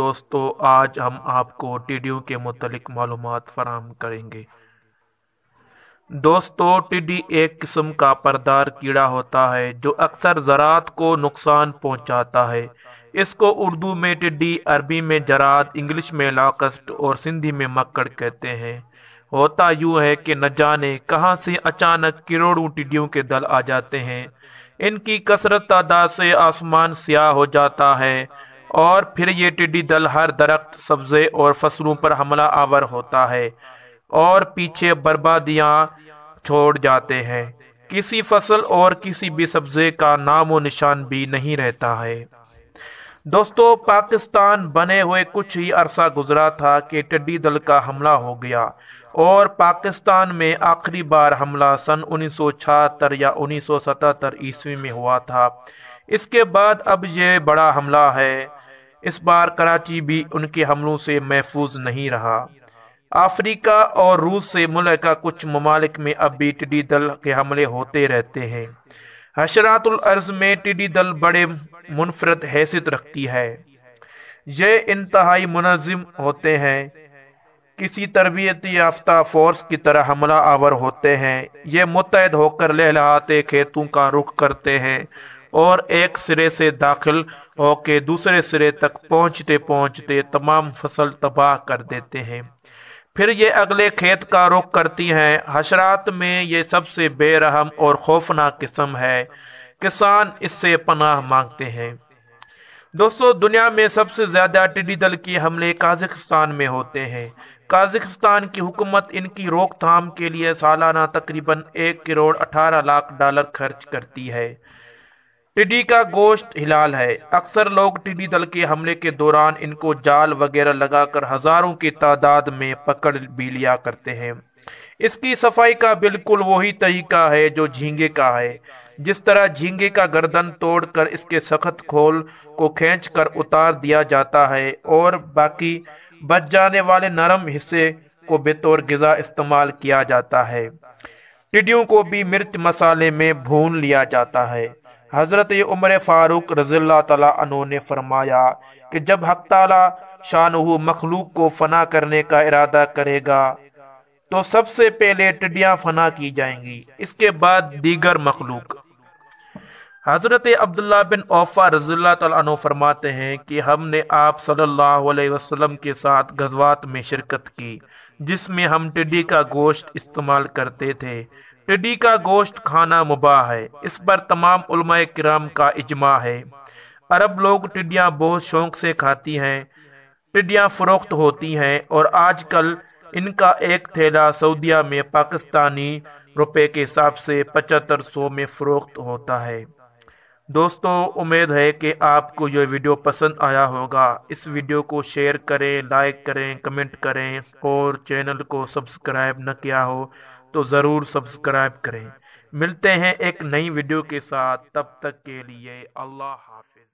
दोस्तों आज हम आपको टिड्डियों के मुतालिक मालूमात फराहम करेंगे। दोस्तों टिड्डी एक किस्म का परदार कीड़ा होता है जो अक्सर ज़रात को नुकसान पहुंचाता है। इसको उर्दू में टिड्डी, अरबी में जराद, इंग्लिश में लाकस्ट और सिंधी में मक्कड़ कहते हैं। होता यूं है कि न जाने कहां से अचानक करोड़ों टिड्डियों के दल आ जाते हैं। इनकी कसरत तादाद से आसमान स्याह हो जाता है और फिर ये टिड्डी दल हर दरख्त, सब्जे और फसलों पर हमला आवर होता है और पीछे बर्बादियां छोड़ जाते हैं। किसी फसल और किसी भी सब्जे का नामो निशान भी नहीं रहता है। दोस्तों पाकिस्तान बने हुए कुछ ही अरसा गुजरा था कि टिड्डी दल का हमला हो गया और पाकिस्तान में आखिरी बार हमला सन 1976 या 1977 ईस्वी में हुआ था। इसके बाद अब ये बड़ा हमला है। इस बार कराची भी उनके हमलों से महफूज नहीं रहा। अफ्रीका और रूस से मुल्का कुछ ममालिक में अब भी टिड्डी दल के हमले होते रहते हैं। हशरातुल अर्ज में टिड्डी दल बड़े मुनफरद हैसियत रखती है। ये इंतहाई मुनज़्ज़म होते हैं, किसी तरबियती याफ्ता फोर्स की तरह हमला आवर होते हैं। ये मुत्तहद होकर लहलहाते खेतों का रुख करते हैं और एक सिरे से दाखिल होकर दूसरे सिरे तक पहुंचते पहुंचते तमाम फसल तबाह कर देते हैं। फिर ये अगले खेत का रुख करती हैं। हशरात में ये सबसे बेरहम और खौफनाक किस्म है। किसान इससे पनाह मांगते हैं। दोस्तों दुनिया में सबसे ज्यादा टिड्डी दल के हमले काज़ाकिस्तान में होते हैं। काज़ाकिस्तान की हुकूमत इनकी रोकथाम के लिए सालाना तकरीबन 1 करोड़ 18 लाख डॉलर खर्च करती है। टिड्डी का गोश्त हिलाल है। अक्सर लोग टिड्डी दल के हमले के दौरान इनको जाल वगैरह लगाकर हजारों की तादाद में पकड़ भी लिया करते हैं। इसकी सफाई का बिल्कुल वही तरीका है जो झींगे का है। जिस तरह झींगे का गर्दन तोड़कर इसके सख्त खोल को खींचकर उतार दिया जाता है और बाकी बच जाने वाले नरम हिस्से को बेतौर गिजा इस्तेमाल किया जाता है। टिड्डियों को भी मिर्च मसाले में भून लिया जाता है। हजरत उमर फारूक रज़ियल्लाहु तआला अन्हु ने फरमाया कि जब हक ताला शानहू मखलूक को फना करने का इरादा करेगा तो सबसे पहले टिड्डियां फना की जाएंगी, इसके बाद दीगर मखलूक। हजरत अब्दुल्ला बिन औफा रज़ियल्लाहु तआला अन्हु फरमाते हैं कि हमने आप सल्लल्लाहु अलैहि वसल्लम के साथ गज़वात में शिरकत की जिसमें हम टिड्डी का गोश्त इस्तेमाल करते थे। टिड्डी का गोश्त खाना मुबाह है। इस पर तमाम उलमाए किराम का इजमा है। अरब लोग टिड्डियां बहुत शौक से खाती हैं। टिड्डियां फरोख्त होती हैं और आजकल इनका एक थैला सऊदीया में पाकिस्तानी रुपए के हिसाब से 7500 में फरोख्त होता है। दोस्तों उम्मीद है कि आपको यह वीडियो पसंद आया होगा। इस वीडियो को शेयर करें, लाइक करें, कमेंट करें और चैनल को सब्सक्राइब न किया हो तो ज़रूर सब्सक्राइब करें। मिलते हैं एक नई वीडियो के साथ, तब तक के लिए अल्लाह हाफिज।